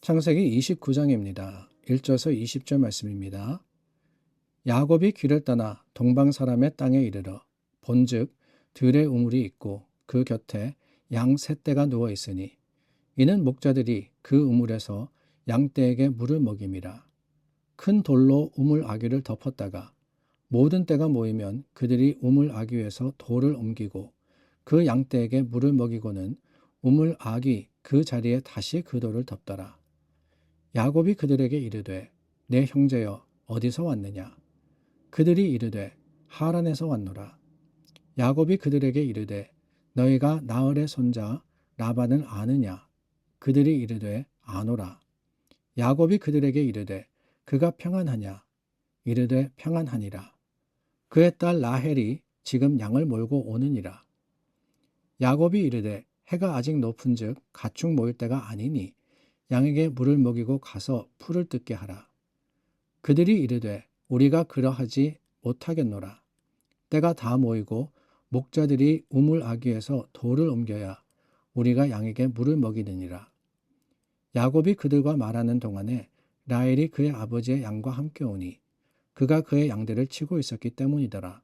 창세기 29장입니다. 1절에서 20절 말씀입니다. 야곱이 길을 떠나 동방 사람의 땅에 이르러 본즉 들의 우물이 있고 그 곁에 양 세 떼가 누워 있으니 이는 목자들이 그 우물에서 양떼에게 물을 먹임이라. 큰 돌로 우물 아귀를 덮었다가 모든 떼가 모이면 그들이 우물 아귀에서 돌을 옮기고 그 양떼에게 물을 먹이고는 우물 아귀 그 자리에 다시 그 돌을 덮더라. 야곱이 그들에게 이르되 내 형제여 어디서 왔느냐? 그들이 이르되 하란에서 왔노라. 야곱이 그들에게 이르되 너희가 나흘의 손자 라반을 아느냐? 그들이 이르되 아노라. 야곱이 그들에게 이르되 그가 평안하냐? 이르되 평안하니라. 그의 딸 라헬이 지금 양을 몰고 오느니라. 야곱이 이르되 해가 아직 높은즉 가축 모일 때가 아니니 양에게 물을 먹이고 가서 풀을 뜯게 하라. 그들이 이르되 우리가 그러하지 못하겠노라. 때가 다 모이고 목자들이 우물 아귀에서 돌을 옮겨야 우리가 양에게 물을 먹이느니라. 야곱이 그들과 말하는 동안에 라헬이 그의 아버지의 양과 함께 오니 그가 그의 양들을 치고 있었기 때문이더라.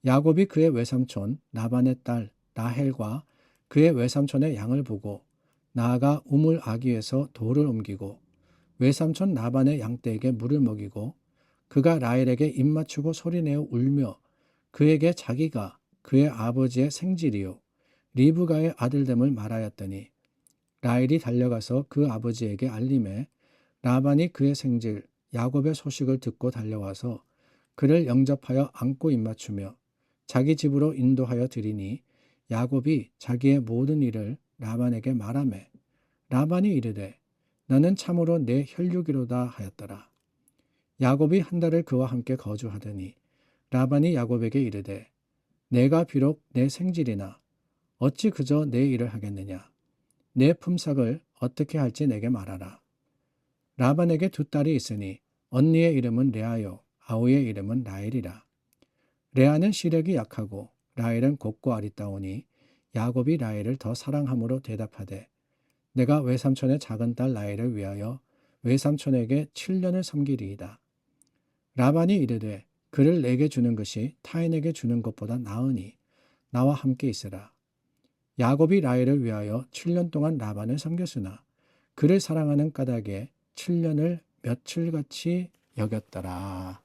야곱이 그의 외삼촌 라반의 딸 라헬과 그의 외삼촌의 양을 보고 나아가 우물 아귀에서 돌을 옮기고 외삼촌 라반의 양떼에게 물을 먹이고 그가 라헬에게 입맞추고 소리내어 울며 그에게 자기가 그의 아버지의 생질이요 리브가의 아들됨을 말하였더니 라헬이 달려가서 그 아버지에게 알림해 라반이 그의 생질 야곱의 소식을 듣고 달려와서 그를 영접하여 안고 입맞추며 자기 집으로 인도하여 드리니 야곱이 자기의 모든 일을 라반에게 말하매 라반이 이르되 너는 참으로 내 혈육이로다 하였더라. 야곱이 한 달을 그와 함께 거주하더니 라반이 야곱에게 이르되 내가 비록 내 생질이나 어찌 그저 내 일을 하겠느냐. 내 품삯을 어떻게 할지 내게 말하라. 라반에게 두 딸이 있으니 언니의 이름은 레아요 아우의 이름은 라헬이라. 레아는 시력이 약하고 라헬은 곱고 아리따우니 야곱이 라헬을 더 사랑함으로 대답하되 내가 외삼촌의 작은 딸 라헬을 위하여 외삼촌에게 7년을 섬기리이다. 라반이 이르되 그를 내게 주는 것이 타인에게 주는 것보다 나으니 나와 함께 있으라. 야곱이 라헬을 위하여 7년 동안 라반을 섬겼으나 그를 사랑하는 까닭에 7년을 며칠같이 여겼더라.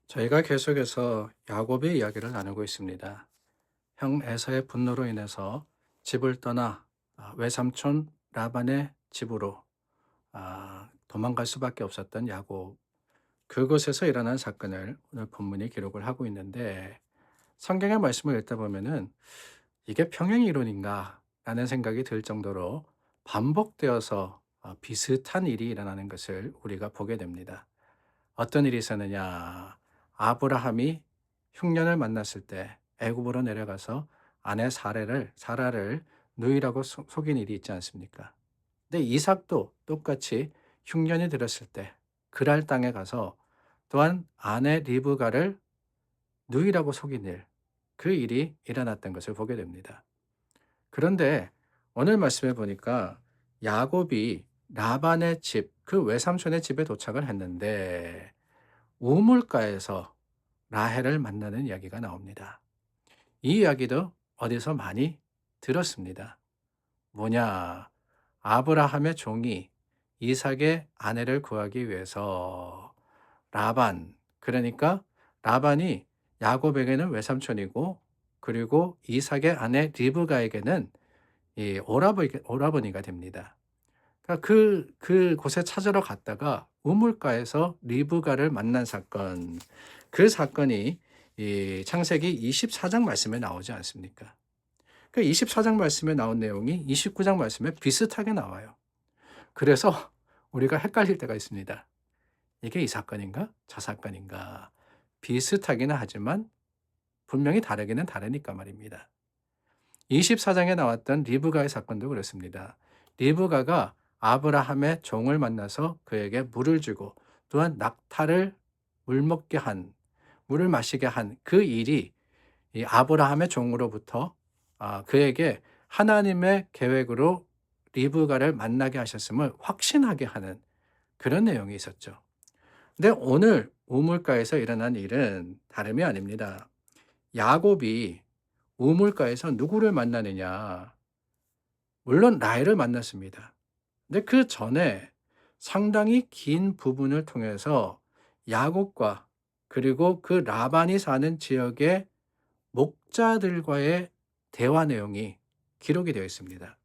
저희가 계속해서 야곱의 이야기를 나누고 있습니다. 형 에서의 분노로 인해서 집을 떠나 외삼촌 라반의 집으로 도망갈 수밖에 없었던 야곱. 그곳에서 일어난 사건을 오늘 본문이 기록을 하고 있는데 성경의 말씀을 읽다 보면은 이게 평행이론인가 라는 생각이 들 정도로 반복되어서 비슷한 일이 일어나는 것을 우리가 보게 됩니다. 어떤 일이 있었느냐? 아브라함이 흉년을 만났을 때 애굽으로 내려가서 아내 사라를 누이라고 속인 일이 있지 않습니까? 근데 이삭도 똑같이 흉년이 들었을 때 그랄 땅에 가서 또한 아내 리브가를 누이라고 속인 일, 그 일이 일어났던 것을 보게 됩니다. 그런데 오늘 말씀에 보니까 야곱이 라반의 집, 그 외삼촌의 집에 도착을 했는데 우물가에서 라헬을 만나는 이야기가 나옵니다. 이 이야기도 어디서 많이 들었습니다. 뭐냐? 아브라함의 종이 이삭의 아내를 구하기 위해서 라반, 그러니까 라반이 야곱에게는 외삼촌이고 그리고 이삭의 아내 리브가에게는 이 오라버니가 됩니다. 그러니까 그곳에 찾으러 갔다가 우물가에서 리브가를 만난 사건, 그 사건이 이 창세기 24장 말씀에 나오지 않습니까? 그 24장 말씀에 나온 내용이 29장 말씀에 비슷하게 나와요. 그래서 우리가 헷갈릴 때가 있습니다. 이게 이 사건인가? 저 사건인가? 비슷하기는 하지만 분명히 다르기는 다르니까 말입니다. 24장에 나왔던 리브가의 사건도 그렇습니다. 리브가가 아브라함의 종을 만나서 그에게 물을 주고 또한 낙타를 물을 마시게 한 그 일이 이 아브라함의 종으로부터 그에게 하나님의 계획으로 리브가를 만나게 하셨음을 확신하게 하는 그런 내용이 있었죠. 근데 오늘 우물가에서 일어난 일은 다름이 아닙니다. 야곱이 우물가에서 누구를 만나느냐? 물론 라헬을 만났습니다. 근데 그 전에 상당히 긴 부분을 통해서 야곱과 그리고 그 라반이 사는 지역의 목자들과의 대화 내용이 기록이 되어 있습니다.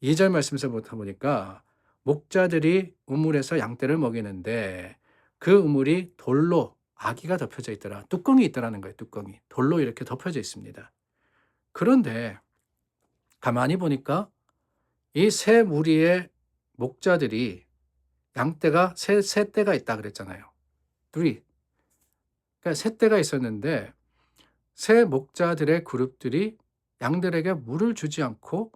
2절 말씀에서부터 보니까 목자들이 우물에서 양떼를 먹이는데 그 우물이 돌로 아기가 덮여져 있더라. 뚜껑이 있더라는 거예요. 뚜껑이. 돌로 이렇게 덮여져 있습니다. 그런데 가만히 보니까 이 세 무리의 목자들이 양떼가 세 떼가 있다 그랬잖아요. 둘이. 그러니까 세 떼가 있었는데 세 목자들의 그룹들이 양들에게 물을 주지 않고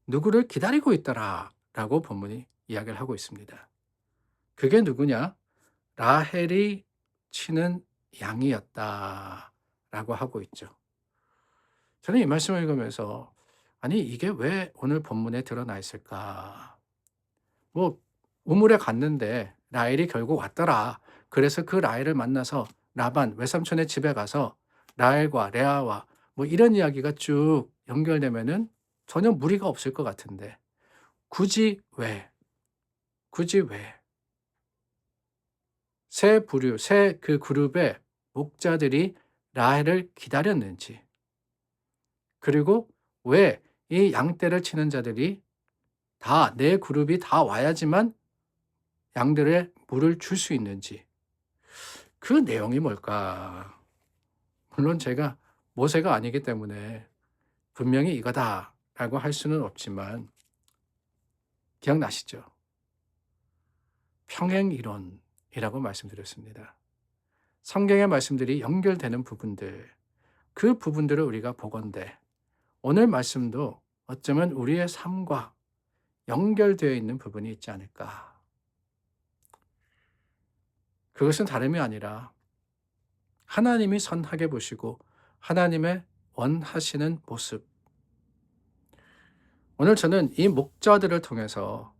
누구를 기다리고 있더라라고 본문이 이야기를 하고 있습니다. 그게 누구냐? 라헬이 치는 양이었다라고 하고 있죠. 저는 이 말씀을 읽으면서 아니 이게 왜 오늘 본문에 드러나 있을까? 뭐 우물에 갔는데 라헬이 결국 왔더라. 그래서 그 라헬을 만나서 라반 외삼촌의 집에 가서 라헬과 레아와 뭐 이런 이야기가 쭉 연결되면은 전혀 무리가 없을 것 같은데 굳이 왜? 굳이 왜? 세 부류, 세 그 그룹의 목자들이 라헬을 기다렸는지, 그리고 왜 이 양떼를 치는 자들이 다 내 그룹이 다 와야지만 양들의 물을 줄 수 있는지, 그 내용이 뭘까? 물론 제가 모세가 아니기 때문에 분명히 이거다라고 할 수는 없지만 기억나시죠? 평행 이론이라고 말씀드렸습니다. 성경의 말씀들이 연결되는 부분들, 그 부분들을 우리가 보건대 오늘 말씀도 어쩌면 우리의 삶과 연결되어 있는 부분이 있지 않을까. 그것은 다름이 아니라 하나님이 선하게 보시고 하나님의 원하시는 모습. 오늘 저는 이 목자들을 통해서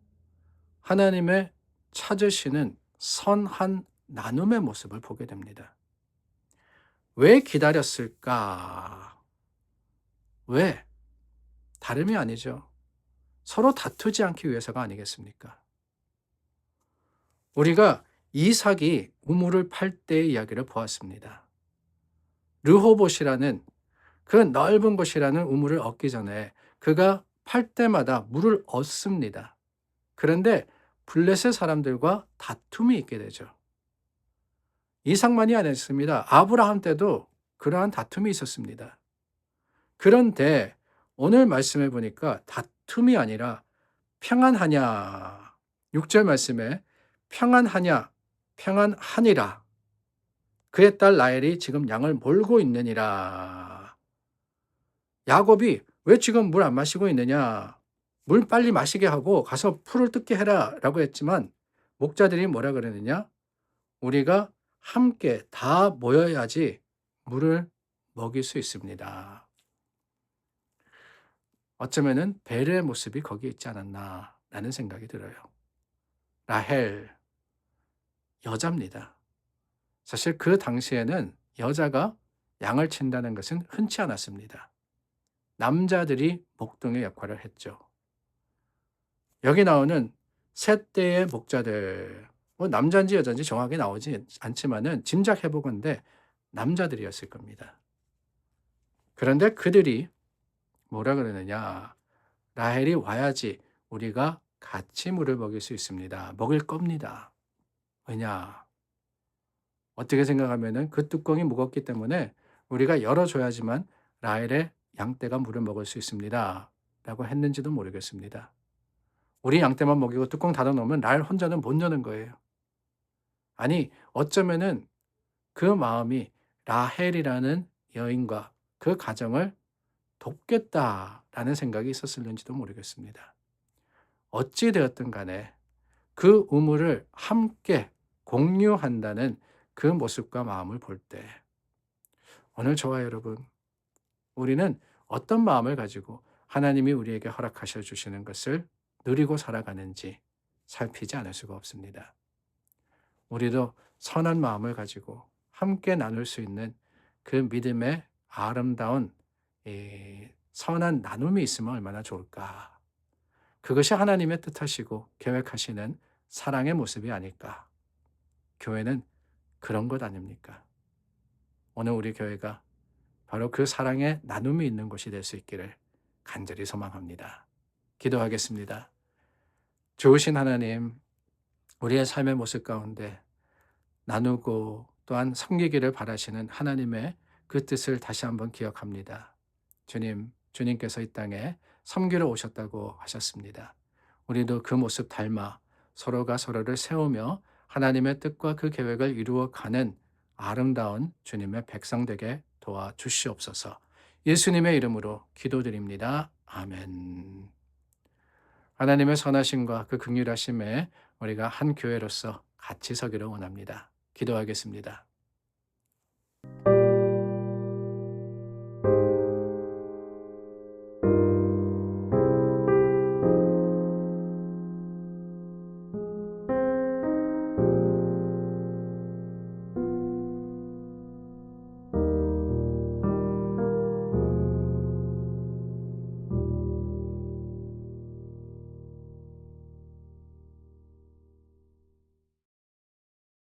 하나님의 찾으시는 선한 나눔의 모습을 보게 됩니다. 왜 기다렸을까? 왜? 다름이 아니죠. 서로 다투지 않기 위해서가 아니겠습니까? 우리가 이삭이 우물을 팔 때의 이야기를 보았습니다. 르호봇이라는 그 넓은 곳이라는 우물을 얻기 전에 그가 팔 때마다 물을 얻습니다. 그런데 블레셋 사람들과 다툼이 있게 되죠. 이삭만이 아니었습니다. 아브라함 때도 그러한 다툼이 있었습니다. 그런데 오늘 말씀해 보니까 다툼이 아니라 평안하냐. 6절 말씀에 평안하냐, 평안하니라. 그의 딸 라헬이 지금 양을 몰고 있느니라. 야곱이 왜 지금 물 안 마시고 있느냐? 물 빨리 마시게 하고 가서 풀을 뜯게 해라 라고 했지만 목자들이 뭐라 그러느냐? 우리가 함께 다 모여야지 물을 먹일 수 있습니다. 어쩌면은 벨의 모습이 거기에 있지 않았나라는 생각이 들어요. 라헬, 여자입니다. 사실 그 당시에는 여자가 양을 친다는 것은 흔치 않았습니다. 남자들이 목동의 역할을 했죠. 여기 나오는 세 떼의 목자들, 뭐 남자인지 여자인지 정확히 나오지 않지만은 짐작해 보건대 남자들이었을 겁니다. 그런데 그들이 뭐라 그러느냐? 라헬이 와야지 우리가 같이 물을 먹일 수 있습니다. 먹을 겁니다. 왜냐? 어떻게 생각하면은 그 뚜껑이 무겁기 때문에 우리가 열어줘야지만 라헬의 양떼가 물을 먹을 수 있습니다. 라고 했는지도 모르겠습니다. 우리 양떼만 먹이고 뚜껑 닫아놓으면 라헬 혼자는 못 여는 거예요. 아니, 어쩌면은 그 마음이 라헬이라는 여인과 그 가정을 돕겠다라는 생각이 있었을는지도 모르겠습니다. 어찌 되었든 간에 그 우물을 함께 공유한다는 그 모습과 마음을 볼 때 오늘 저와 여러분, 우리는 어떤 마음을 가지고 하나님이 우리에게 허락하셔 주시는 것을 누리고 살아가는지 살피지 않을 수가 없습니다. 우리도 선한 마음을 가지고 함께 나눌 수 있는 그 믿음의 아름다운 선한 나눔이 있으면 얼마나 좋을까. 그것이 하나님의 뜻하시고 계획하시는 사랑의 모습이 아닐까. 교회는 그런 것 아닙니까? 오늘 우리 교회가 바로 그 사랑의 나눔이 있는 곳이 될 수 있기를 간절히 소망합니다. 기도하겠습니다. 좋으신 하나님, 우리의 삶의 모습 가운데 나누고 또한 섬기기를 바라시는 하나님의 그 뜻을 다시 한번 기억합니다. 주님께서 이 땅에 섬기러 오셨다고 하셨습니다. 우리도 그 모습 닮아 서로가 서로를 세우며 하나님의 뜻과 그 계획을 이루어가는 아름다운 주님의 백성 되게 도와주시옵소서. 예수님의 이름으로 기도드립니다. 아멘. 하나님의 선하심과 그 긍휼하심에 우리가 한 교회로서 같이 서기를 원합니다. 기도하겠습니다.